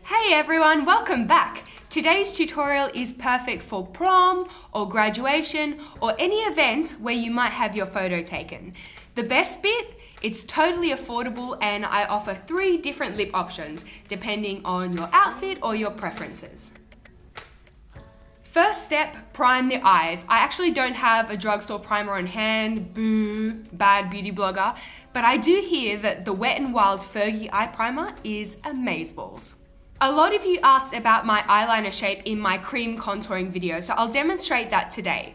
Hey everyone, welcome back. Today's tutorial is perfect for prom or graduation or any event where you might have your photo taken. The best bit, it's totally affordable and I offer 3 different lip options depending on your outfit or your preferences. First step, prime the eyes. I actually don't have a drugstore primer on hand, boo, bad beauty blogger, but I do hear that the Wet n Wild's Fergie Eye Primer is amazeballs. A lot of you asked about my eyeliner shape in my cream contouring video, so I'll demonstrate that today.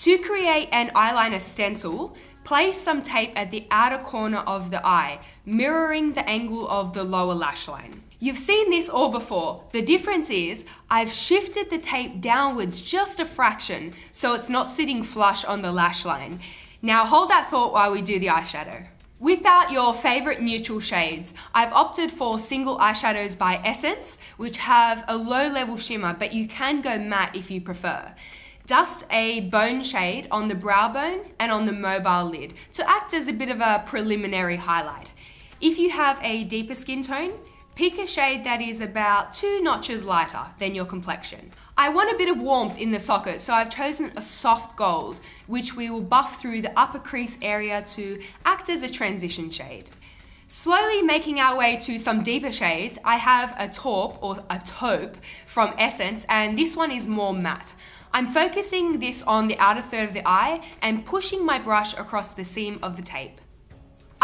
To create an eyeliner stencil, place some tape at the outer corner of the eye, mirroring the angle of the lower lash line. You've seen this all before. The difference is I've shifted the tape downwards just a fraction, so it's not sitting flush on the lash line. Now hold that thought while we do the eyeshadow. Whip out your favorite neutral shades. I've opted for single eyeshadows by Essence, which have a low level shimmer, but you can go matte if you prefer. Dust a bone shade on the brow bone and on the mobile lid to act as a bit of a preliminary highlight. If you have a deeper skin tone, pick a shade that is about 2 notches lighter than your complexion. I want a bit of warmth in the socket, so I've chosen a soft gold, which we will buff through the upper crease area to act as a transition shade. Slowly making our way to some deeper shades, I have a taupe from Essence, and this one is more matte. I'm focusing this on the outer third of the eye and pushing my brush across the seam of the tape.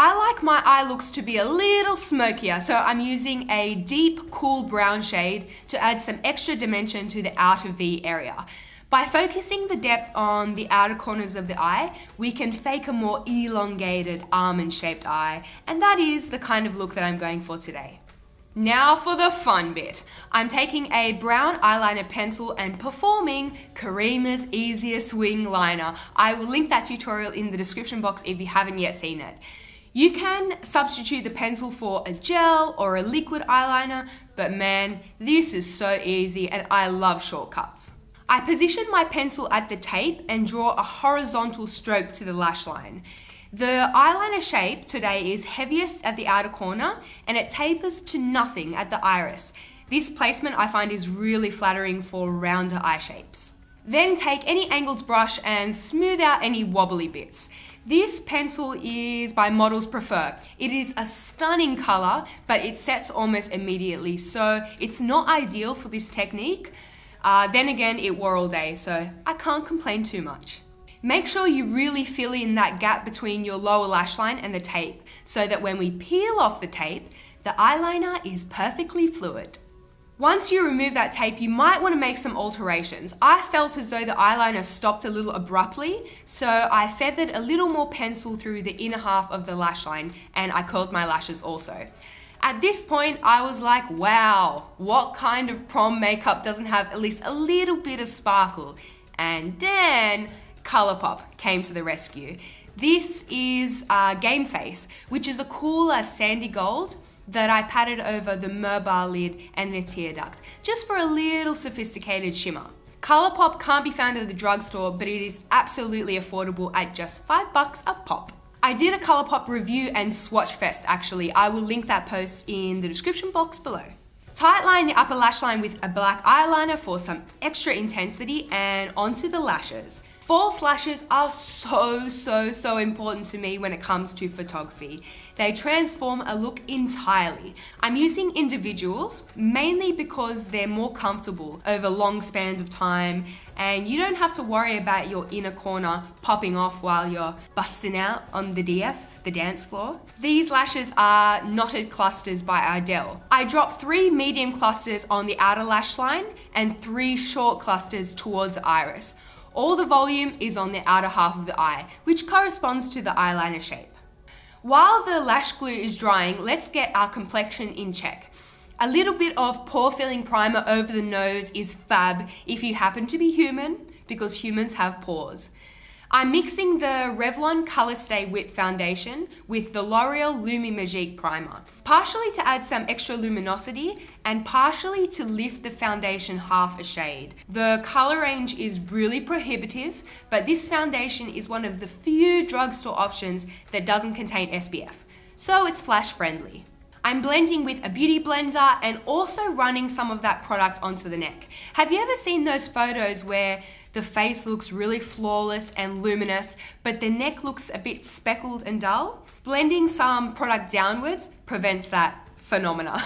I like my eye looks to be a little smokier, so I'm using a deep, cool brown shade to add some extra dimension to the outer V area. By focusing the depth on the outer corners of the eye, we can fake a more elongated, almond-shaped eye, and that is the kind of look that I'm going for today. Now for the fun bit. I'm taking a brown eyeliner pencil and performing Karima's Easiest Wing Liner. I will link that tutorial in the description box if you haven't yet seen it. You can substitute the pencil for a gel or a liquid eyeliner, but man, this is so easy and I love shortcuts. I position my pencil at the tape and draw a horizontal stroke to the lash line. The eyeliner shape today is heaviest at the outer corner and it tapers to nothing at the iris. This placement I find is really flattering for rounder eye shapes. Then take any angled brush and smooth out any wobbly bits. This pencil is by Models Prefer. It is a stunning color, but it sets almost immediately, so it's not ideal for this technique. Then again, it wore all day, so I can't complain too much. Make sure you really fill in that gap between your lower lash line and the tape, so that when we peel off the tape, the eyeliner is perfectly fluid. Once you remove that tape, you might want to make some alterations. I felt as though the eyeliner stopped a little abruptly, so I feathered a little more pencil through the inner half of the lash line and I curled my lashes also. At this point, I was like, wow, what kind of prom makeup doesn't have at least a little bit of sparkle? And then Colourpop came to the rescue. This is Game Face, which is a cooler sandy gold that I patted over the mobile lid and the tear duct, just for a little sophisticated shimmer. Colourpop can't be found at the drugstore, but it is absolutely affordable at just $5 a pop. I did a Colourpop review and swatch fest actually. I will link that post in the description box below. Tightline the upper lash line with a black eyeliner for some extra intensity and onto the lashes. False lashes are so important to me when it comes to photography. They transform a look entirely. I'm using individuals mainly because they're more comfortable over long spans of time and you don't have to worry about your inner corner popping off while you're busting out on the DF, the dance floor. These lashes are Knotted Clusters by Ardell. I dropped 3 medium clusters on the outer lash line and 3 short clusters towards the iris. All the volume is on the outer half of the eye, which corresponds to the eyeliner shape. While the lash glue is drying, let's get our complexion in check. A little bit of pore filling primer over the nose is fab if you happen to be human, because humans have pores. I'm mixing the Revlon Color Stay Whip Foundation with the L'Oreal Lumi Magique Primer, partially to add some extra luminosity and partially to lift the foundation half a shade. The color range is really prohibitive, but this foundation is one of the few drugstore options that doesn't contain SPF, so it's flash friendly. I'm blending with a beauty blender and also running some of that product onto the neck. Have you ever seen those photos where the face looks really flawless and luminous, but the neck looks a bit speckled and dull? Blending some product downwards prevents that phenomena.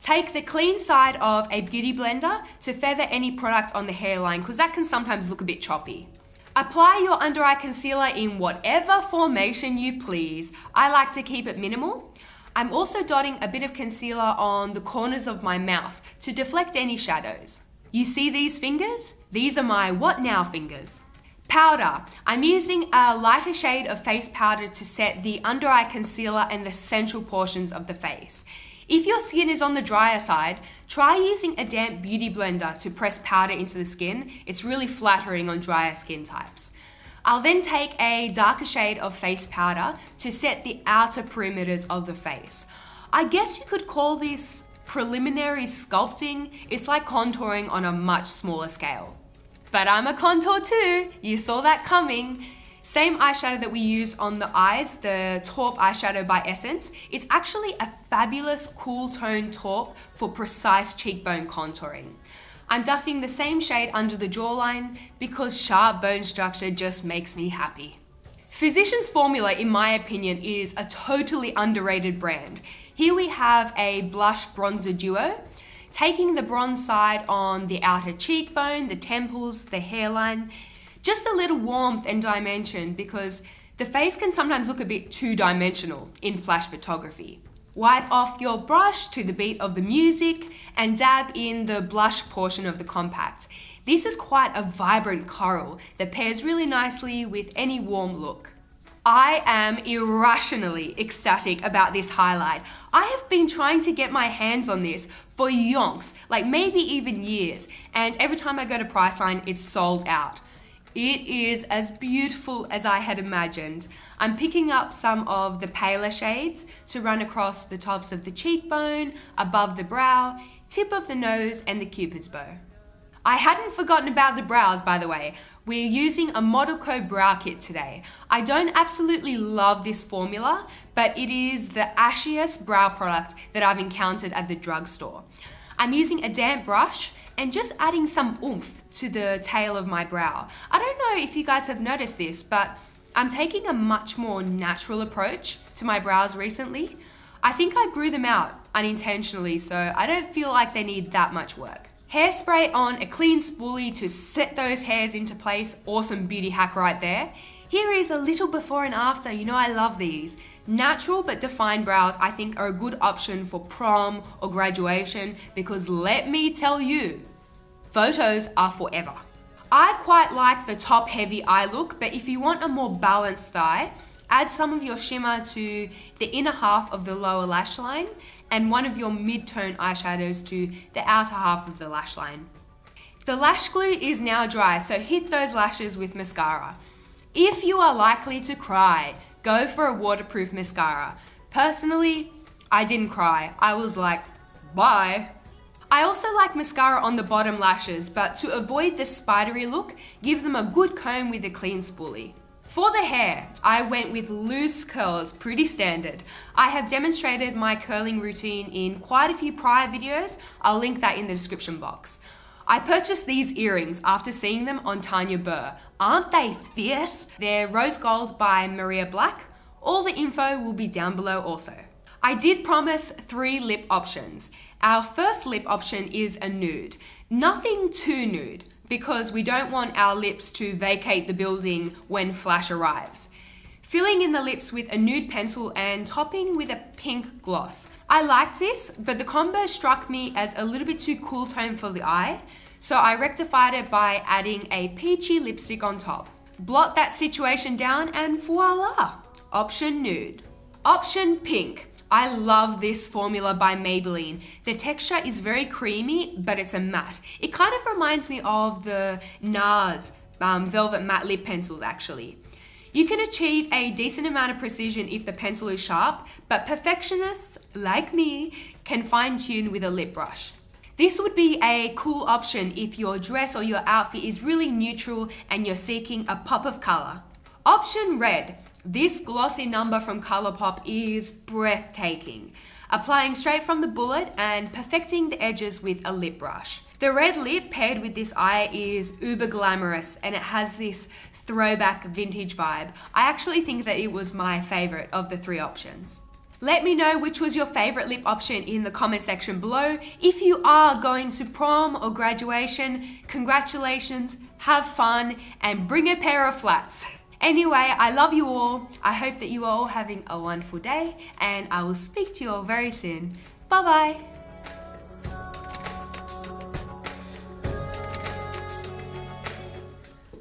Take the clean side of a beauty blender to feather any product on the hairline because that can sometimes look a bit choppy. Apply your under eye concealer in whatever formation you please. I like to keep it minimal. I'm also dotting a bit of concealer on the corners of my mouth to deflect any shadows. You see these fingers? These are my what now fingers. Powder. I'm using a lighter shade of face powder to set the under eye concealer and the central portions of the face. If your skin is on the drier side, try using a damp beauty blender to press powder into the skin. It's really flattering on drier skin types. I'll then take a darker shade of face powder to set the outer perimeters of the face. I guess you could call this preliminary sculpting. It's like contouring on a much smaller scale. But I'm a contour too, you saw that coming. Same eyeshadow that we use on the eyes, the taupe eyeshadow by Essence. It's actually a fabulous cool tone taupe for precise cheekbone contouring. I'm dusting the same shade under the jawline because sharp bone structure just makes me happy. Physicians Formula, in my opinion, is a totally underrated brand. Here we have a blush bronzer duo, taking the bronze side on the outer cheekbone, the temples, the hairline, just a little warmth and dimension because the face can sometimes look a bit two-dimensional in flash photography. Wipe off your brush to the beat of the music and dab in the blush portion of the compact. This is quite a vibrant coral that pairs really nicely with any warm look. I am irrationally ecstatic about this highlight. I have been trying to get my hands on this for yonks, like maybe even years, and every time I go to Priceline, it's sold out. It is as beautiful as I had imagined. I'm picking up some of the paler shades to run across the tops of the cheekbone, above the brow, tip of the nose, and the cupid's bow. I hadn't forgotten about the brows, by the way. We're using a Model Co brow kit today. I don't absolutely love this formula, but it is the ashiest brow product that I've encountered at the drugstore. I'm using a damp brush and just adding some oomph to the tail of my brow. I don't know if you guys have noticed this, but I'm taking a much more natural approach to my brows recently. I think I grew them out unintentionally, so I don't feel like they need that much work. Hairspray on a clean spoolie to set those hairs into place. Awesome beauty hack right there. Here is a little before and after. You know I love these. Natural but defined brows I think are a good option for prom or graduation because let me tell you, photos are forever. I quite like the top heavy eye look, but if you want a more balanced eye, add some of your shimmer to the inner half of the lower lash line and one of your mid-tone eyeshadows to the outer half of the lash line. The lash glue is now dry, so hit those lashes with mascara. If you are likely to cry, go for a waterproof mascara. Personally, I didn't cry. I was like, bye. I also like mascara on the bottom lashes, but to avoid the spidery look, give them a good comb with a clean spoolie. For the hair, I went with loose curls, pretty standard. I have demonstrated my curling routine in quite a few prior videos. I'll link that in the description box. I purchased these earrings after seeing them on Tanya Burr. Aren't they fierce? They're rose gold by Maria Black. All the info will be down below also. I did promise 3 lip options. Our first lip option is a nude. Nothing too nude, because we don't want our lips to vacate the building when flash arrives. Filling in the lips with a nude pencil and topping with a pink gloss. I liked this, but the combo struck me as a little bit too cool tone for the eye, so I rectified it by adding a peachy lipstick on top. Blot that situation down and voila! Option nude. Option pink. I love this formula by Maybelline. The texture is very creamy, but it's a matte. It kind of reminds me of the NARS Velvet Matte Lip Pencils actually. You can achieve a decent amount of precision if the pencil is sharp, but perfectionists, like me, can fine-tune with a lip brush. This would be a cool option if your dress or your outfit is really neutral and you're seeking a pop of color. Option red. This glossy number from Colourpop is breathtaking. applying straight from the bullet and perfecting the edges with a lip brush. The red lip paired with this eye is uber glamorous and it has this throwback vintage vibe. I actually think that it was my favorite of the 3 options. Let me know which was your favorite lip option in the comment section below. If you are going to prom or graduation, congratulations, have fun, and bring a pair of flats. Anyway, I love you all. I hope that you are all having a wonderful day, and I will speak to you all very soon. Bye bye.